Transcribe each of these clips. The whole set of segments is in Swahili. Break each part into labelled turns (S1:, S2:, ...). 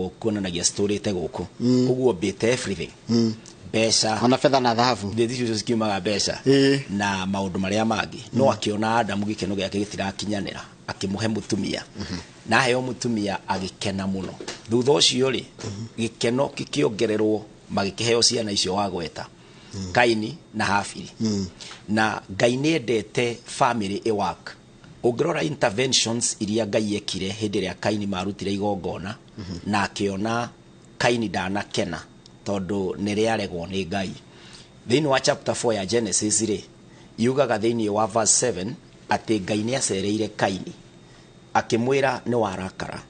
S1: kuonanagia story te guku koguo bit everything besha
S2: ona fedha na dhahabu
S1: ndithi cikiumaga besha na maundu maria mangi no akiona Adamu gikeno giake gitirakinyanira akimuhe mutumia na heo mutumia agikena muno thutha ucio ri gikeno gikiongererwo magikiheo ciana icio wagweta Kaini na Habili na Ngai niendete family work ungirora interventions iria Ngai ekire hindi ria Kaini marutire igongona na akiona Kaini ndanakena tondu niriaregwo ni Ngai thiini wa chapter 4 ya Genesis ri yugaga thiini wa verse 7 ati Ngai ni acereire Kaini akimwira ni warakara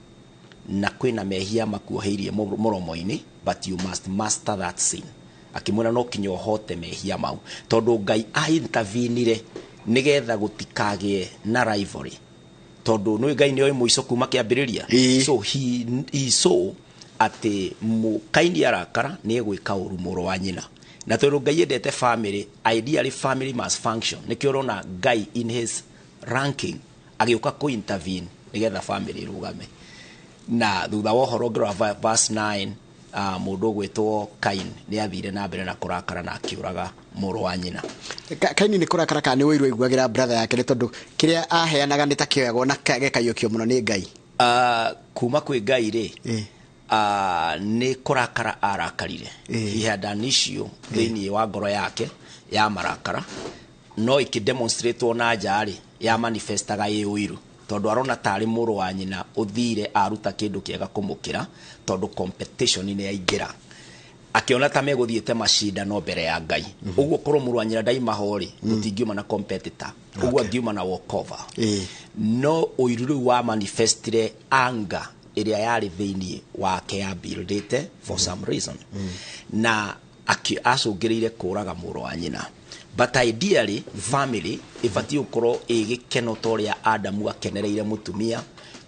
S1: na kwina mehia makuoheirie muromo-ini but you must master that sin akimwira no kinyo hote mehia mau tondu Ngai intervenire nigetha gutikagie na rivalry tondu no Ngai ni oy muico kuma kiambiriria so he saw ati Kaini arakara ni egwika uru muro wa nyina na tondu Ngai endete family ideally family must function nikio rona Ngai in his ranking agioka ku intervene nigetha family rugame na thutha wa horo ngro verse 9 mundu gwitwo Kain ni athire na mbere na kurakara na akiuraga muro wa nyina
S2: Kaini ni kurakara kana ni wiru igwagira brother yake ni tondu kiria aheanaga ni takioyagwo na gekayukio muno ni Ngai
S1: kuma kwi Ngai ri ni kurakara arakarire he had an issue thiini wa ngoro yake ya marakara no ikidemonstrate na njari ya manifestaga wiru tondu arona tari muro wa nyina uthire aruta kindu kiega kumukira tondu competition ni yaingira akiona ta meguthiete mashinda no mbere ya Ngai uguo koro muro wa nyina daima hori gutingiuma na competitor uguo ngiuma na walkover no uiruru wa manifestire anger iria yari thiini wake ya buildite for some reason na acungiriire kuraga muro wa nyina but ideally family ifati ukoro igikeno toria Adamu akenereire mutumia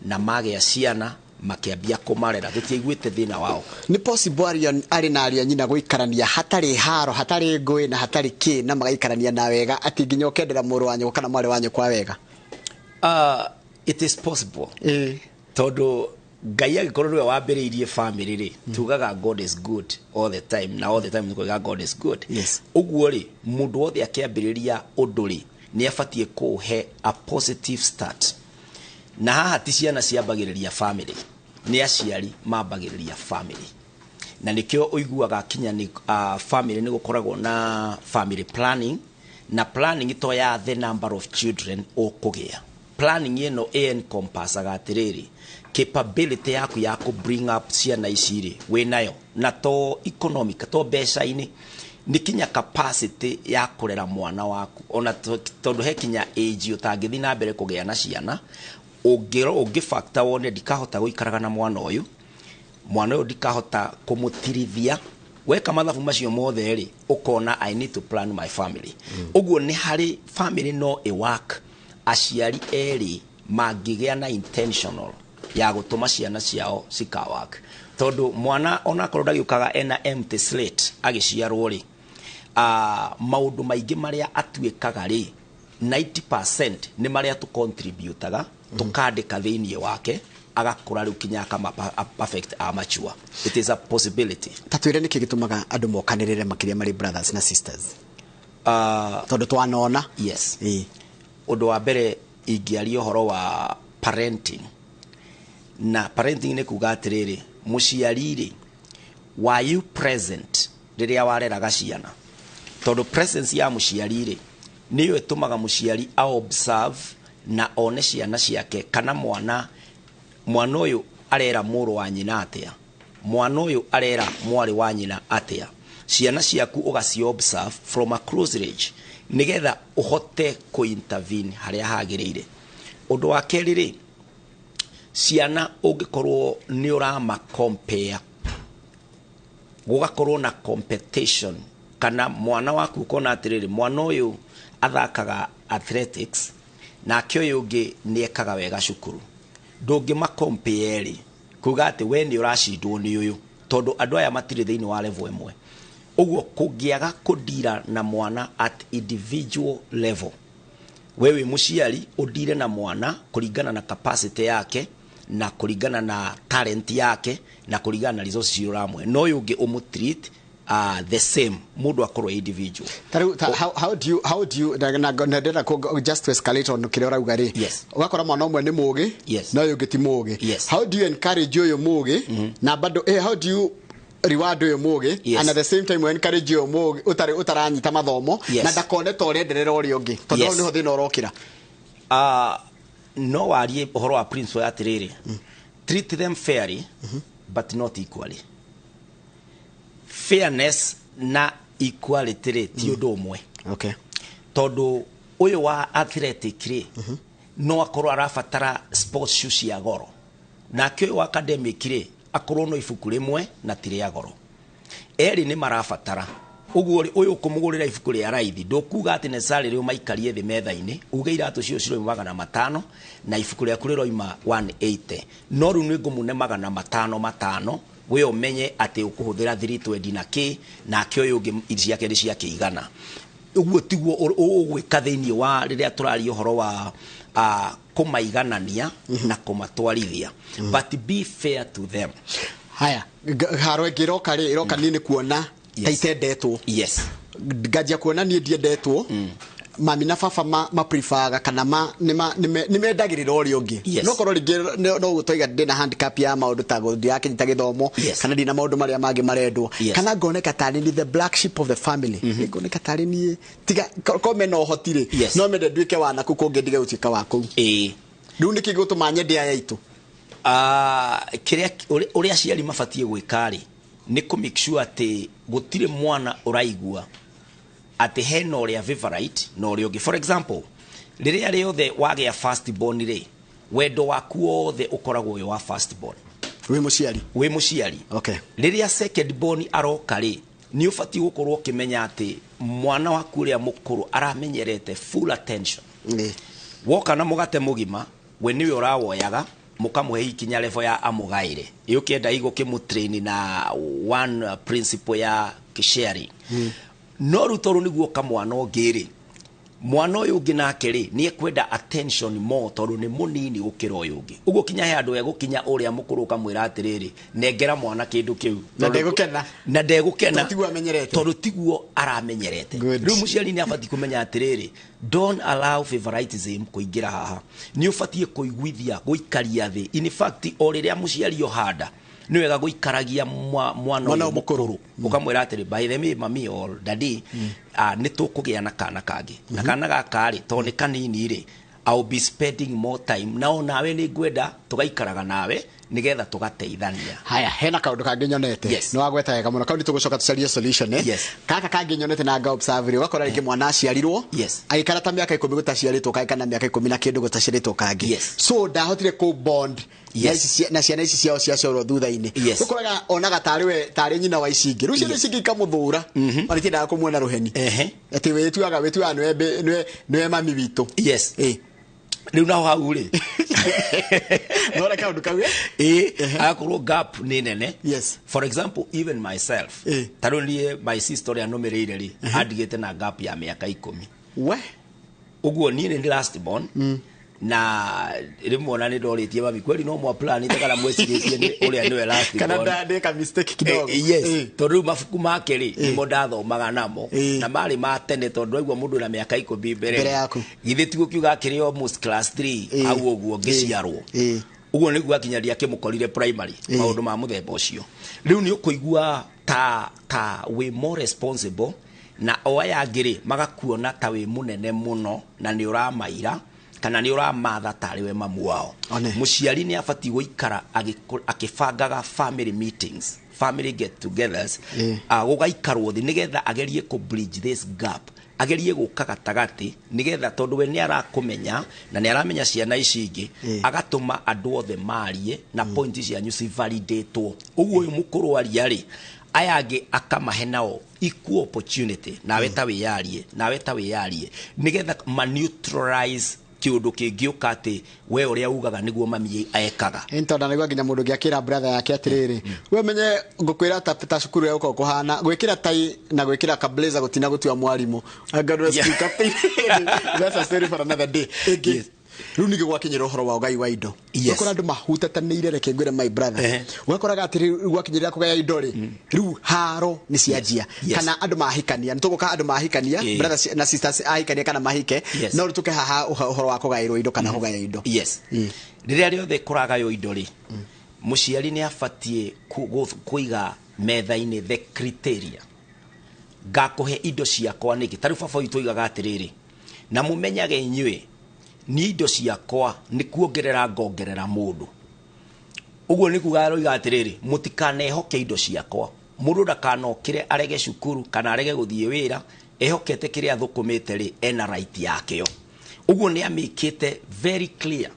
S1: na mage ya ciana makiambia kumarera tutiiguite thina wao
S2: ni possible ari na ari nyina guikarania hatari haro hatari ngui na hatari ki na magaikarania na wega ati nginya ukendera muro wanyu kana mwari wanyu kwa wega
S1: it is possible todo Ngai agikorwo we wambiriirie family ri tugaga God is good all the time na all the time tugaga God is good uguo ri mundu wothe akiambiriria undu ri ni afatie kuhe a positive start na haha ti ciana ciambagiriria family ni aciari mambagiriria family na nikio uiguaga kinya ni family ni gukoragwo na family planning na planning to ya the number of children okugia planning ino encompassaga atiriri capability yaku ya ku bring up ciana iciri we nayo na to economic to besha ini ni kinya capacity ya kurera mwana waku ona tondu he kinya age utangithi na mbere kugia na ciana ungi factor wone ndikahota guikaraga na mwana uyu ndikahota kumutirithia weka mathabu macio mothe ri ukona I need to plan my family uguo ni hari family no e work aciari eri magigea na intentional ya gutuma ciana ciao cikawak tondu mwana ona korwo ndagiukaga ena empty slate agiciarwo ri maundu maingĩ maria atuĩkaga ri 90% ni maria tu contributaga tukandika thiini wake agakura riu kinya kama perfect amature it is a possibility
S2: tatwire niki gitumaga andu mokanirire makiria mari brothers na sisters tondu twanona
S1: yes undu wa mbere ingiari uhoro wa parenting na parenting ni kuga atiriri muciari ri were you present riria wareraga ciana tondu presence ya muciari ri niyo etumaga muciari a observe na one ciana ciake kana mwana uyu arera muro wa nyina atia mwana uyu arera mwari wa nyina atia ciana ciaku ugaci observe from a close range nigetha uhote ku intervene haria hagirire undu wa keriri ciana ungikorwo ni urama compare gugakorwo na competition kana mwana waku kona atiriri mwana uyu athakaga athletics na kioyo ungi ni ekaga wega cukuru ndungi ma compare kuga ati we ni uracindwo ni uyu tondu andu aya matire thiini wa level imwe uguo kugiaga kudira na mwana at individual level wewe muciari udire na mwana kuringana na capacity yake na kuringana na talent yake na kuringana na resources ciramwe no yungi umutreat the same mundu akorwo individual.
S2: How do you just to escalate on kile urauga ri ugakora mwana umwe ni mugi no yungi ti mugi. How do you encourage uyo mugi na bado how do you reward uyo mugi and at the same time encourage uyo mugi utaranyita mathomo na ndakone to renderera uri ungi tondu ni ho thina urokira
S1: no warie uhoro wa principle atiriri treat them fairly but not equally. Fairness na equality ti undu umwe.
S2: Okay.
S1: Tondu uyu wa athletic ri no akorwo arabatara sports shoes ya goro na kyo wa academic ri akorwo no ibuku rimwe na tire ya goro eri ni marabatara uguo uyu kumugurira ibuku ria raithi ndukuga ati necessarily umaikarie thi metha-ini uge iratu cio ciro magana 500 na ibuku ria kuriro ima 180 no ru ni ngumune magana 500 we umenye ati ukuhuthira 320 na ki na kyo yugi iria kende cia kiigana uguo tiguo ugwika thiini wa riria turari uhoro wa kumaiganania na kumatwarithia but be fair to them.
S2: Haya harwe giroka ri iroka nini kuona taitendetwo ngajia kuona ni ndiendetwo mami na baba ma prefer kana nimendagirira uri ungi no korwo ringi no gutoiga ndina handicap ya maundu ta gondi yake nyita githomo kana ndina maundu maria mangi marendwo kana ngoneka tani ni the black sheep of the family ngoneka tani ni tiga kome no hotire no mende nduike wana kukunge ndige utika wako riu niki gutuma nyende ya itu kiria uri aciari mabatie gwikari ni ku make sure ati gutire mwana uraigua ati hena uria favorite no uri ungi. For example riria riothe wagea first born ri wendo waku othe ukoragwo we wa first born we muciari okay.
S1: Riria second born aroka ri ni ubati gukorwo kimenya ati mwana waku ria mukuru aramenyerete full attention woka na mugate mugima we niwe urawoyaga mukamuhe ikinya level ya amugaire yukienda igo kimutrain na one principle ya sharing no rutoru niguo kamwana ongiri mwana uyu ungi nake ri ni ekwenda attention more tondu ni munini gukira uyu ungi uguo kinya he andu egukinya uria mukuru kamwira atiriri nengera mwana kindu kiu na ndegukena tondu tiguo aramenyerete. Riu muciari ni abati kumenya atiriri don't allow favoritism kuingira haha ni ubatie kuiguithia guikaria thi. In fact o riria muciari ohanda ni wega guikaragia mwana mukuru ukamwira atiri by the way mami or daddy ni tukugia na kana kangi na kana gakari to ni kanini ri I'll be spending more time now nawe ni ngwenda tugaikaraga nawe nigetha tugateithania.
S2: Haya hena kaundu kangi nyonete no agweta wega muno kaundi tugucoka tucarie solution kaka kangi nyonete na nga observe ugakora ringi mwana aciarirwo agikara ta miaka 10 gutaciaritwo kai kana miaka 10 na kindu gutaciaritwo kangi so ndahotire ku bond na ciana ici ciao cia coro thutha-ini ukoraga onaga tari nyina wa icingi rucio ni icingi kamuthura maritindaga kumwona ruheni ati wetuaga niwe mami witu
S1: riu naho hau ri
S2: nora kaundu kawe
S1: akorwo gap ni nene. For example even myself tarunie my sister ya nomereire ri adigete na gap ya miaka 10
S2: we
S1: uguo ni last born na rimona ni ndoritie mami kweli no mwa plan itakala mwecirie ni uria niwe last born
S2: kana ndeka mistake kidogo
S1: tondu mafuku make ri nimo ndathomaga namo na mari matene tondu aigua mundu na miaka 10 mbere yaku githi tigo kiuga kiri almost class 3 au uguo ngiciarwo uguo niguo akinyaria kimukorire primary maundu ma muthemba ucio. Riu ni ukuigua ta we more responsible na oya ngiri magakuona ta we munene muno na ni uramaira kana ni uramatha tari we mamu wao. Muciari ni abati guikara akibangaga family meetings family get togethers gugaikarwo thi nigetha agerie ku bridge this gap agerie guka gatagati nigetha tondu we ni arakumenya na ni aramenya ciana ici ingi agatuma andu othe marie na point cianyu ci validatwo uguo uyu mukuru ariari ayange akamahe nao equal opportunity nawe ta wiyarie nigetha neutralize kiundu kingiuka ati we uria ugaga niguo mami aekaga
S2: intonda niguo nginya mundu ngiakira brother yake atiriri we menye ngukwira ta cukuru ya uko kuhana gwikira tai na gwikira kablazer gutina gutua mwarimu agado speak up that's a story for another day Runi gwakinyira uhoro wa ugai wa indo. Ukora andu mahutatanire reke ngwire my brother. Wakoraga ati gwakinyira kugaya indo ri. Riu haro ni cianjia. Kana andu mahikania. Nituguka andu mahikania, brothers na sisters ahikania kana mahike. No rutuke haha uhoro wa kugairwo indo kana kugaya indo.
S1: Yes. Riria riothe kuragayo indo ri. Muciari ni afatie kuiga metha-ini the criteria. Gakuhe indo ciakwa niki. Tariu baba witu igaga atiriri. Na mumenyage inyue ni indo ciakwa ni kuongerera ngongerera mundu. Uguo ni kuga roiga atiriri mutikanehoke indo ciakwa. Mundu ndakanokire arege cukuru kana arege guthie wira ehokete kiria thukumite ri ena right yakeo. Uguo ni amikite very clear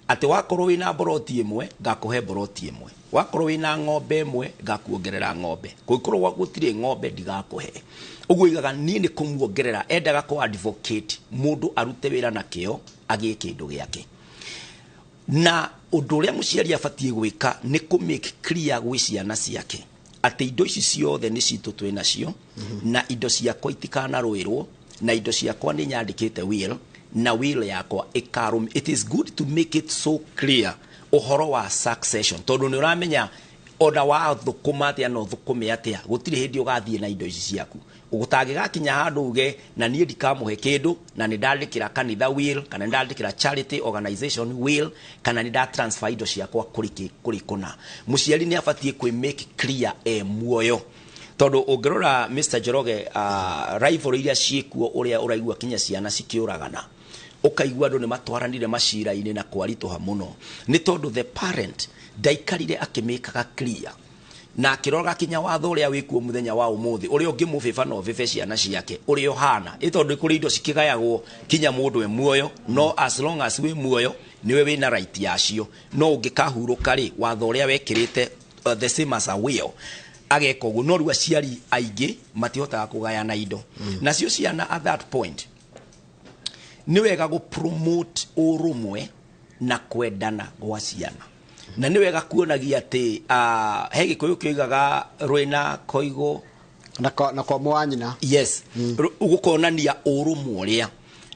S1: ati wakorwo wina boroti imwe ngakuhe boroti imwe, wakorwo wina ng'ombe imwe ngakuongerera ng'ombe, gukorwo gutire ng'ombe ndigakuhe. Uguo igaga ni kumuongerera endaga ko advocate mundu arute wira na kio agie kindu giake. Na undu uria muciari afatie gwika ni ku make clear gwi ciana ciake ati indo ici ciothe ni citu twina cio na indo ciakwa itikana ruirwo na indo ciakwa ni nyandikite will na will yakwa ikarum. It is good to make it so clear uhoro wa succession tondu ni uramenya ona wa thukuma atia no thukume atia gutire hindi ugathie na indo ici ciaku ugutangigakinya handu uge na nie ndikamuhe kindu na ni ndandikira kanitha will kana ndandikira charity organization will kana ni transfer indo ciakwa kuri kuna. Muciari ni afatie kwi make clear muoyo tondu ungirora Mr. Joroge rivalry iria ciekuo uria uraigua kinya ciana cikiuragana ukaigua andu ni matwaranire macira-ini na kwarituha muno ni tondu the parent ndaikarire akimekaga clear na akiroga kinya watho uria wikuo muthenya wa umuthi uria ungi mubiba no bibe ciana ciake uria hana itondu kuri indo cikigayagwo kinya mundu muoyo no as long as we muoyo niwe wina right yacio no ungikahuruka ri watho uria wekirite the same as a will ageka uguo no riu aciari aingi matihotaga kugayana indo nacio ciana at that point ni wega go promote urumwe na kwendana gwa ciana na ni wega kuonagia ati he gikuyu kiugaga rwina koigo
S2: na kwa mwanyina.
S1: Yes. Ugukonania urumwe uria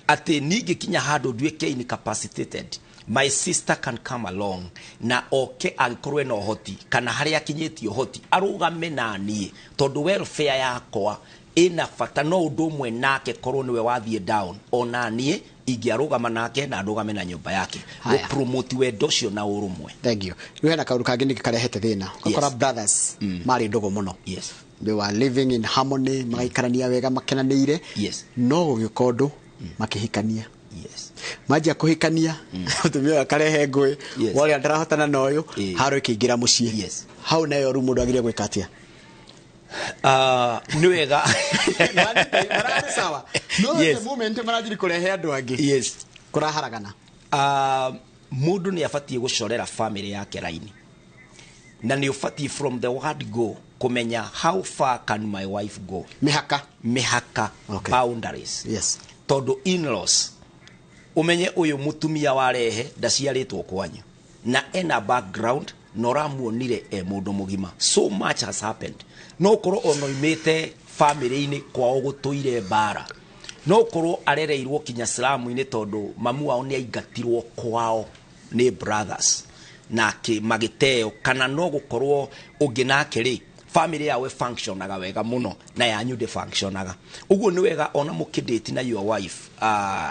S1: ati ningi kinya handu nduike incapacitated my sister can come along na oke agikorwe no hoti kana haria kinyitio hoti arugame nanie tondu welfare yakwa ina fata no undu mwe nake korwo niwe wathie down onanie ingiarugama nake na ndugame na nyumba yake go promote wendo cio na urumwe.
S2: Thank you. Riu na kaundu kangi nikarehete thina ukora brothers mari ndogo muno.
S1: Yes.
S2: They were living in harmony magaikarania wega makenaniire.
S1: Yes.
S2: No gikondo makihikania.
S1: Yes.
S2: Maji kuhikania utumia akarehe ngwe wale andarahotana na uyu haro ikiingira mucii.
S1: Yes.
S2: Hau nayo rumu ndagire gwika atia?
S1: Ni wega
S2: marari sawa no the moment marajiri kurehe andu angi.
S1: Yes.
S2: Kuraharagana
S1: mundu ni afatie gucorera family yake raini na ni ufatie from the word go kumenya how far can my wife go. Mihaka boundaries.
S2: Yes.
S1: Todo in-laws umenye uyu mutumia warehe ndaciaritwo kwanyu na ena background noramuonire mundu mugima. So much has happened. No korwo ono imete family-ini kwao gutuire bara no korwo arereirwo kinya Islamu-ini tondu mamu wao ni aigatirwo kwao ni brothers na magiteo kana no gukorwo ungi nake ri family yawe functionaga wega muno na yanyu de functionaga. Uguo ni wega ona mukidate na your wife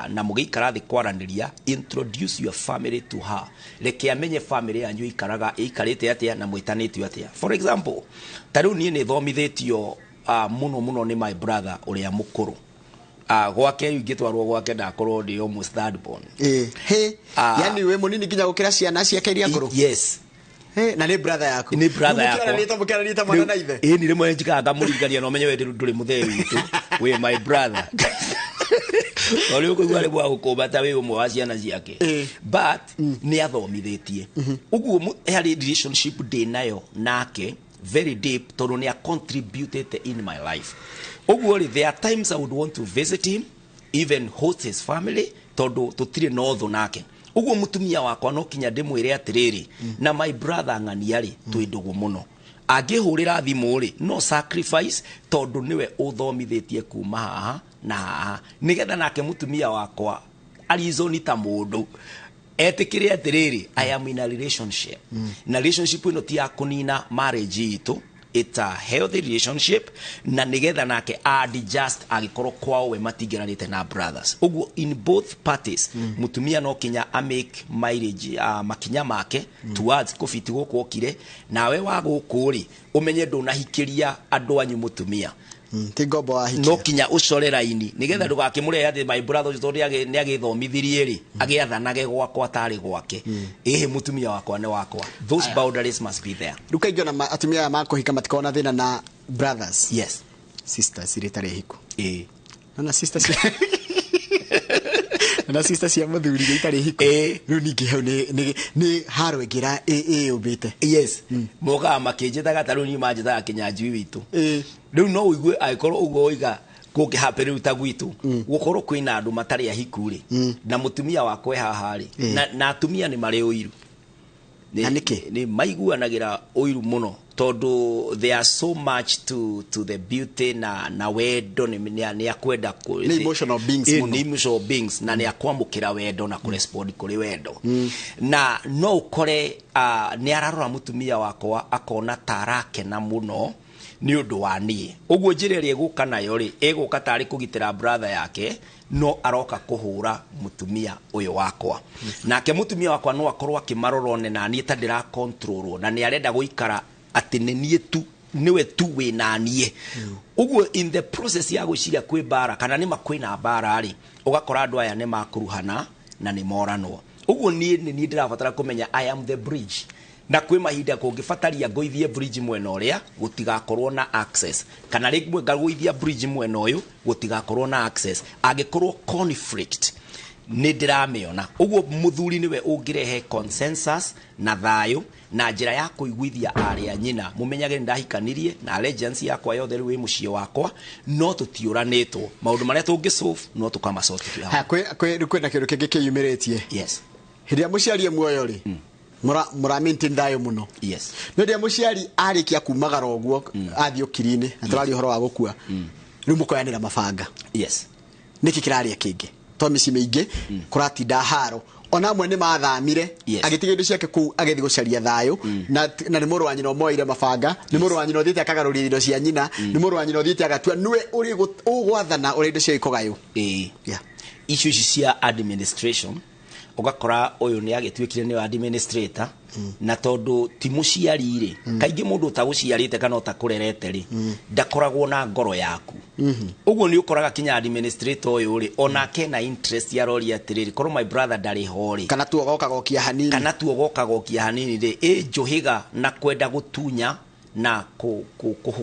S1: na mugikara thi kwaraniria introduce your family to her. Reke amenye family yanyu ikarite atia na mwitanitio atia. For example, tariu nie ni thomithitio muno ni my brother uria mukuru. Gwake ingitwarwo gwake ndakorwo ndi almost third born.
S2: Yani we munini kinya gukira ciana ciake iria nguru.
S1: Yes.
S2: Na ni brother yako.
S1: Ni brother yako.
S2: Mukira nita mwana na ithe.
S1: Ni rimwe njikaga muringania no menye we nduri muthee witu. We my brother. Oli uko gwale bwa gukobata we umwe wa ciana ciake. But ni athomithitie. Uguo hari relationship de nayo nake very deep tondu ni contributed in my life. Uguo there are times I would want to visit him, even host his family tondu tutire no tho nake. Uguo mutumia wakwa no kinya ndimwire atiriri na my brother nganiari twindugu muno agihurira thimu ri no sacrifice tondu niwe uthomithitie kuma haha na haha nigetha nake mutumia wakwa arizoni ta mundu etikire atiriri I am in a relationship na relationship ino ti akunina marriage itu. It's a healthy relationship na nigetha nake adjust agikorwo kwao we matigeranite na brothers uguo in both parties mutumia no kinya make marriage makinya make towards kufiti gukokire nawe wa gukuri umenye ndunahikiria andu anyu mutumia
S2: tigombo ahikia
S1: no kinya ucorera ini nigetha ndugakimure ati my brother ucio ni agithomithirie ri agiathanage gwakwa tari gwake mutumia wakwa ne wakwa. Those boundaries must be there.
S2: Rukaigyo na atumia makuhika matikona thina na brothers.
S1: Yes.
S2: Sisters iretare hiku na sisters na sisters ya muthuri itari hiku riu ningi hau ni haro igira ubite.
S1: Yes. Moga makinjita gataru ni manjita Kinyanjui witu riu no uigue aikorwo ugo iga kuke hapere utagwitu gukorwo kwina andu matari ahikuri na mutumia wakwe hahari na atumia ni mari uiru ni maiguanagira uiru muno todo they are so much to the beauty na wendo ni akwenda
S2: ni emotional beings
S1: ni emotional beings na ni akwamukira wendo na correspond kuri wendo na no ukore ni ararora mutumia wakwa akona tarake na muno ni undu wa nie uguo njireri eguka nayo ri eguka tari kugitira brother yake no aroka kuhura mutumia uyu wakwa nake mutumia wakwa no akorwa kimarorone na nie ta ndira control na ni arenda guikara ati nie tu niwe tu we na nie uguo in the process ya guciria kwi bara kana ni makwina bara ri ugakora andu aya ni makuruhana na ni moranwo uguo nie ndirabatara kumenya I am the bridge na kwi mahinda kungifataria ngoithie bridge mwena uria gutigakorwo na access kana ringwe ngaguithia bridge mwena uyu gutigakorwo na access agikorwo conflict ni ndirameona uguo muthuri niwe ungirehe consensus na thayo na njira ya kuiguithia aria nyina mumenyage ndahikanirie na allegiance yakwa yothe riu mucie wakwa no tutiuranitwo maundu maria tungisolve no tukamasolve
S2: ha kwi na kindu kingi kiyumiritie.
S1: Yes.
S2: Hiria muciarie muoyo ri mura maintain dayo muno.
S1: Yes.
S2: No ndia muciari arikia kumagara oguo athio kirine atarari horo wa gukua riu mukoyanira mabanga.
S1: Yes.
S2: Niki kiraria kingi to micime ingi kuratinda haro ona mwe ni mathamire agitiga indo ciake ku agethi gucaria thayo na ni muru wa nyina omoire mabanga ni muru wa nyina othite akagarurira indo cia nyina ni muru wa nyina othite agatua niwe uri ugwathana uri indo cia ikogayo
S1: issues cia administration ugakora uyu ni agituikire ni administrator na tondu ti muciari ri kaingi mundu utaguciarite kana utakurerete ri ndakoragwo na ngoro yaku uguo ni ukoraga kinya administrator uyu ri onake na interest ya rori atiriri korwo my brother ndari hori
S2: kana tu ogoka gokia hanini ri njuhiga na kwenda gutunya na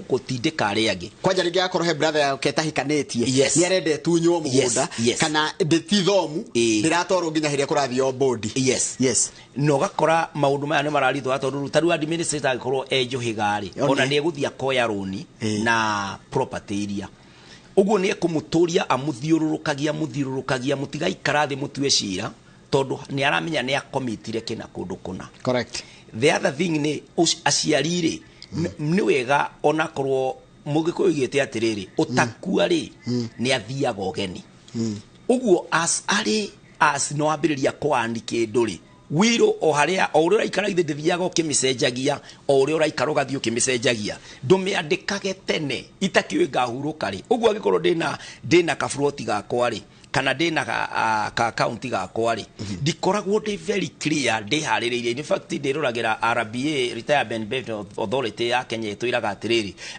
S2: kutindika ari angi kwanja ringi akorwo he brother yake tahikanĩtie ni arende tunywo mugunda kana nditithomu ndiratorwo nginya hiria kurathio board.
S1: Yes no gakora maundu maya ni mararithwa tondu taru administrator agikorwo njuhigari ona ni eguthia koya roni na property iria uguo ni ekumuturia amuthiururukagia mutigaikara thi mutue cira tondu ni aramenya ni akomitire kina kundu kuna.
S2: Correct.
S1: The other thing ni aciarire ni wega ona korwo mugikoigite atiriri utakua ri ni athiaga ogeni uguo as no ambiriria kwani kinduri wiro o haria o uri ikara ithe ndithiaga ukimicenjagia o uri uraikara ugathi ukimicenjagia ndumiandikage tene itakiwe ngahuruka ri uguo agikorwo ndina kafroti gakwa ri kana ndina ka account gakwa ri ndikoragwo ndi very clear ndi haririire. In fact ndiruragira RBA Retirement Benefit Authority ya Kenya itwiraga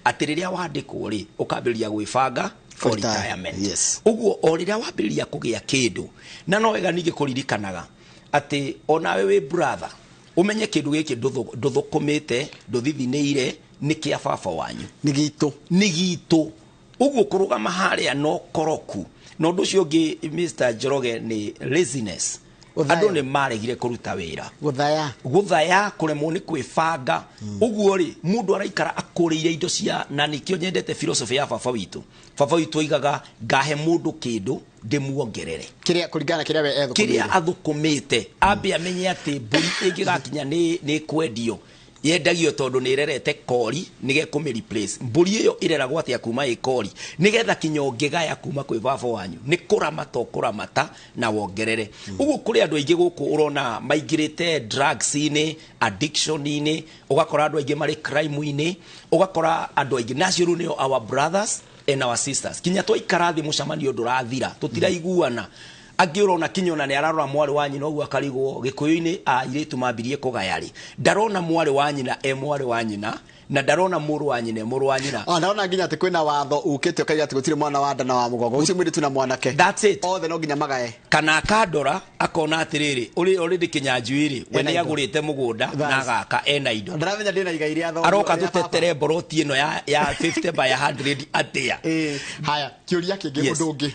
S1: atiriria wandikwo ri ukambiriria gwibanga for retirement. Uguo o riria wambiriria kugia kindu na no wega ningi kuririkanaga ati onawe we brother umenye kindu giki nduthukumite nduthithineire ni kia baba wanyu ni gitu uguo kurugama haria no koroku no ndu cio ngi Mr. Njoroge ni laziness andu ni maregire kuruta wira guthaya kuremwo ni kwibanga uguo ri mundu araikara akuriire indo cia na nikio nyendete philosophy ya baba witu igaga ngahe mundu kindu ndimuongerere
S2: kiria kuringana
S1: kiria athukumite ambe amenye ati mburi ingigakinya ni kwendio yendagio tondu ni rerete kori nige kumi replace mburi iyo ireragwo atia kuma ikori nigetha kinyongegaya kuma kwi baba wanyu ni kuramata na wongerere ugu kuri andu aingi guku urona maigirite drugs ini addiction ini ugakora andu aingi mari crime ini ugakora andu aingi nacio ni our brothers and our sisters kinya to ikarathi mucamanio ndurathira tutiraiguana agirona kinyona ni ararora mwari wanyu no gwa karigwo gikuyu-ini iritu mambirie kugayari ndarona mwari wanyu na mwari wanyu na ndarona muru wanyu na muru wanyu na
S2: ndarona nginya ati kwina watho ukite ukaiga ati gutire mwana wa nda na wa mugongo ucio mwiri tu na mwanake
S1: that's it
S2: othe no nginya magae
S1: kana akandora akona atiriri uri Kinyanjui ri we ni agurite mugunda na gaka ena indo
S2: ndaramenya ndina iga iria tho
S1: aroka tutetere boroti ino ya 50 by 100 atia
S2: haya kiuria kingi mundu ungi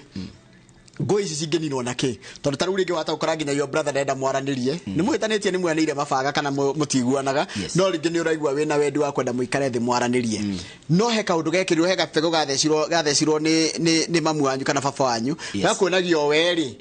S2: go ici cingeninwo nake tondu taru ringi wata ukora nginya your brother ndenda mwaranirie ni muhitanitie ni mwanire mabaga kana mutiguanaga no ringi ni uraigua wina wendi wa kwenda muikare thi mwaranirie no he kaundu gekirwo he gabego gathecirwo ni mamu wanyu kana baba wanyu gakuonagio weri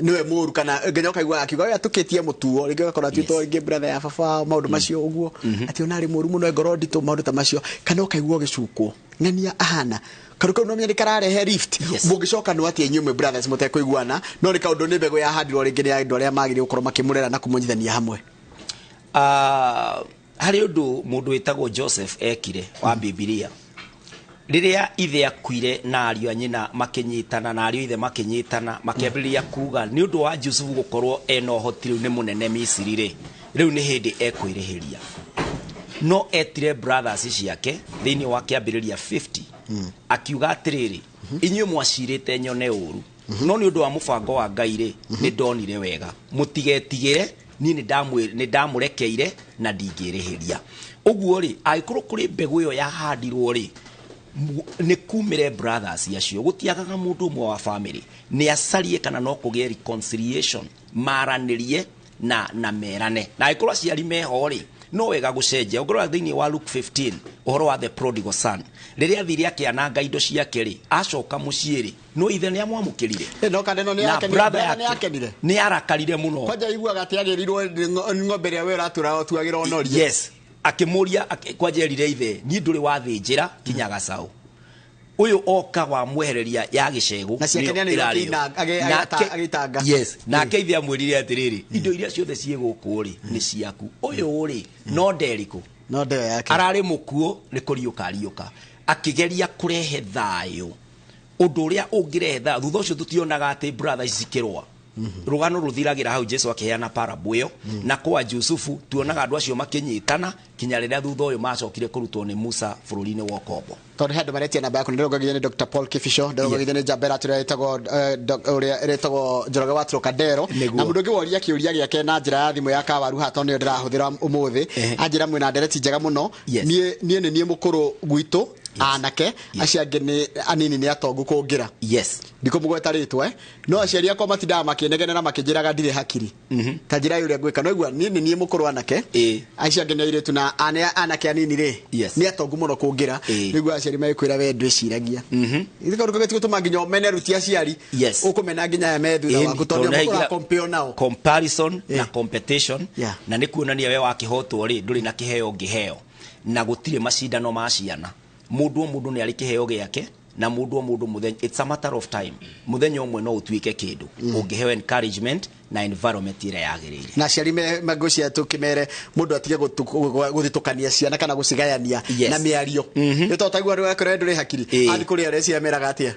S2: niwe muru kana nginya ukaigua akiuga we atukitie mutuo ringi gakora tuto ringi brother ya baba maundu macio uguo ati onari muru muno ngoro ndito maundu ta macio kana ukaigua gicukwo ngania ahana karuka no myani kararehe rift mugicoka no ati enyume brothers mutekuiguana no rika undu ni mbego ya handirwo ringi ni andu aria magiri gukorwo makimurera na kumunyithania hamwe
S1: hari undu mundu witagwo Joseph ekire wa Biblia riria ithe akuire na ariu anyina makinyitana na ariu ithe makinyitana makiambiriria kuga ni undu wa Joseph gukorwo eno hotiri ni munene Misiri ri riu ni hindi ekwirihiria no etire brothers ciake thiini wa kiambiriria 50 akiuga atiriri inyuĩ mwacirite nyone uru no ni undu wa mubango wa Ngai ri ni ndonire wega mutigetigire ni ndamurekeire na ndingirihiria uguo ri agikuru kuri mbegu iyo yahandirwo ri ni kumire brothers yacio gutiagaga mundu umwe wa family ni acarie kana no kugie reconciliation maranirie na merane na agikuru aciari meho ri no wega gucenjia ungorwa thiini wa Luke 15 uhoro wa the prodigal son riria athiri akiananga indo ciake ri acoka muciiri no ithe ni amwamukirire
S2: no kaneno ni akenire
S1: ni arakarire muno
S2: kwaja iguaga ati agirirwo ng'ombe ria we ratura otuagira onoria
S1: yes akimuria kwajerire ithe ni nduri wathinjira kinyaga cau uyu oka wa mwehereria ya gicegu
S2: na ciakenia ni agitanga
S1: yes na keithia mwirire atiriri indo iria ciothe cie guku ri ni ciaku uyu ri no nderiku
S2: no ndeo yake
S1: arari mukuo ni kuriuka akigeria kurehe thayo undu uria ungirehe thayo thutha ucio tutionaga ati brother icikirwa rugano ruthiragira hau Jesu akiheana parable iyo na kwa Jusufu tuonaga andu acio makinyitana kinya riria thutha uyu macokire kurutwo ni Musa bururi-ini wa Kombo
S2: tondu handu maretia namba yaku ndirogagithia ni Dr. Paul Kifisho ndirogagithia ni Jabera turetagwo uria retagwo Njoroge wa Trokadero na mundu ungi woria kiuria giake na njira ya thimu ya kawaru hato ni ndirahuthira umuthi anjira mwina ndereti njega muno nie mukuru gwitu anake aciange ni anini ni atongu kungira
S1: yes
S2: ndiko mugweta ritwe no aciari akwa matinda makinegenera makijiraga ndire hakiri ta njira yuria gwika no igua nie mukuru anake aciange ni iritu na anake anini ri ni atongu muno kungira nigua aciari mekwira we ndwiciragia ithiko rukageti gutuma nginya omene ruti aciari ukumena nginya methu wa gutonia mukura compare nao
S1: comparison na competition na nikuonania we wakihotwo ri nduri na kiheo ngiheo na gutire macindano ma ciana mundu ni ari kiheo giake na mundu muthenya it's a matter of time muthenya umwe no utuike kindu ungihewe encouragement na environment ire yagirire
S2: na ciari magucia tukimere mundu atige guthitukania ciana kana gucigayania na miario nito tagwa ri wakore nduri hakiri ani kuri areci ameraga atia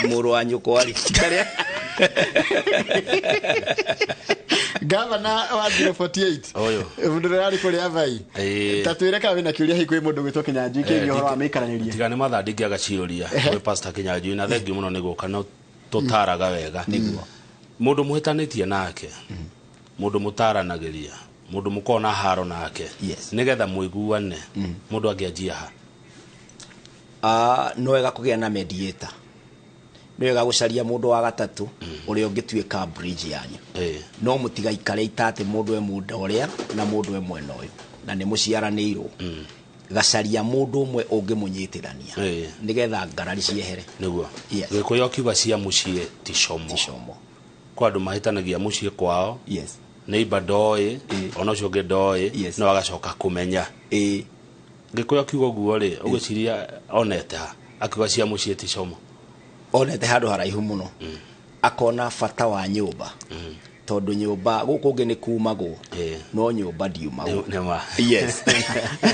S1: muru wa nyuko ari
S2: Gavana wa 048 oyo mundu ari kuri avai tatwire ka wina kiuria hikwi mundu gwitwo Kinyanjui kingi horo wa mikaraniria
S3: tigane mathandi agaciuria we pastor Kinyanjui na thengi muno nigo kana tutaraga wega niguo mundu muhitanitie nake mundu mutaranagiria mundu mukona haro nake nigetha muiguane mundu angianjia
S1: no wega kugia na mediator no wega gucaria mundu wa gatatu uria ungituika bridge yanyu no mutigaikare itate mundu mundu uria na mundu mwena uyu na ni muciaranirwo gacaria mundu umwe ungimunyitirania nigetha ngarari ciehere
S3: niguo gikuyo kiuga cia mucie ticomo kwa andu mahitanagia mucie kwao neighbor doe ona cio ngedoe no agacoka kumenya ngikuya kiugo guo ri ugiciria onete ha akiuga cia mucie ti como
S1: onete handu haraihu muno akona bata wa nyumba tondu nyumba guku ngi ni kumagwo no nyumba ndiumagwo yes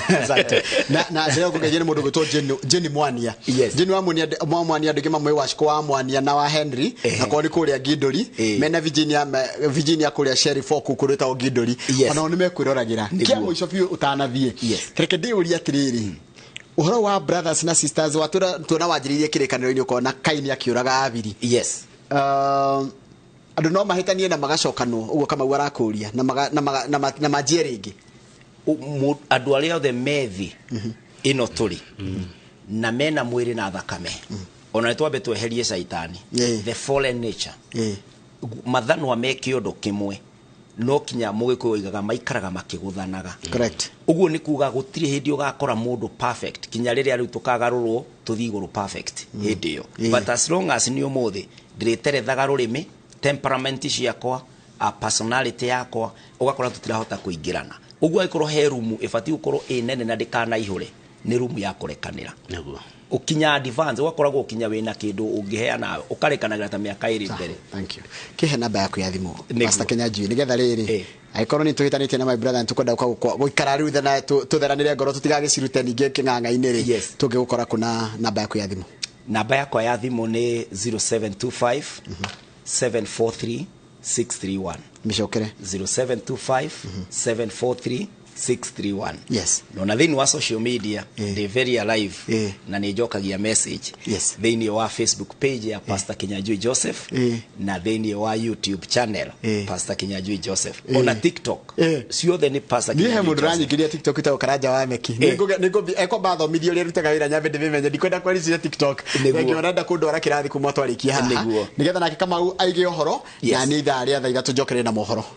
S2: exactly na zero kugejene mundu gwitwo Jenny Mwania Jenny wa Mwania ndigi mamwe washiko wa Mwania na wa Henry na koni kuria Gidori mena Virginia kuria Sheriff oku kurita o Gidori ona oni mekwirораgira kia muico biu utanathie reke ndi uria tiriri uhoro wa brothers na sisters watura tuona wajiririe kirikaniro-ini ukona Kaini akiuraga Abili andu no mahitanie na magacokano uguo kama warakuria na majie ringi
S1: andu aria othe methi ino turi na mena mwiri na thakame ona twambe tweherie shaitani the fallen nature mathanwa meke undu kimwe no kinya mugikuyu igaga maikaraga makiguthanaga
S2: correct
S1: uguo ni kuga gutiri hindi ugakora mundu perfect kinya riria riu tukagarurwo tuthi iguru perfect hindi yo but as long as ni umuthi ndireterethaga rurimi temperament ciakwa a personality yakwa ugakora tutirahota kuingirana uguo ikoro he room ifati ukoro nene na ndikana ihure ni room ya kurekanira
S3: niguo
S1: ukinya advance ugakoragwo ukinya wina kindu ungiheana ukarekanagira ta miaka iri mbere
S2: thank you kihe namba yaku ya thimu Pastor Kinyanjui nigetha riri aikoro ni tuhitanitie na my brother tukwenda guikara riu thana tutheranire ngoro tutigagicirute ninge king'ang'a-ini ri tungigukora kuna namba yaku ya thimu
S1: namba yakwa ya thimu ni 0725 743 631
S2: mishokere
S1: 0725 743 631
S2: yes
S1: no na thini wa social media they very alive na ni jokagia message thini wa Facebook page ya Pastor Kinyanjui Joseph na thini wa YouTube channel Pastor Kinyanjui Joseph ona TikTok sio the ni Pastor Kinyanjui
S2: ni mundu ranyigiria TikTok ita ukaraja wa meki nigo eko batho midio ri rutaga wira nyambe ndimenye ndikwenda kwari TikTok ngiona kundwara kirathi kuma twarikia haha nigetha nake kama aige uhoro na ni thaa ria thaa 3 njokere na mohoro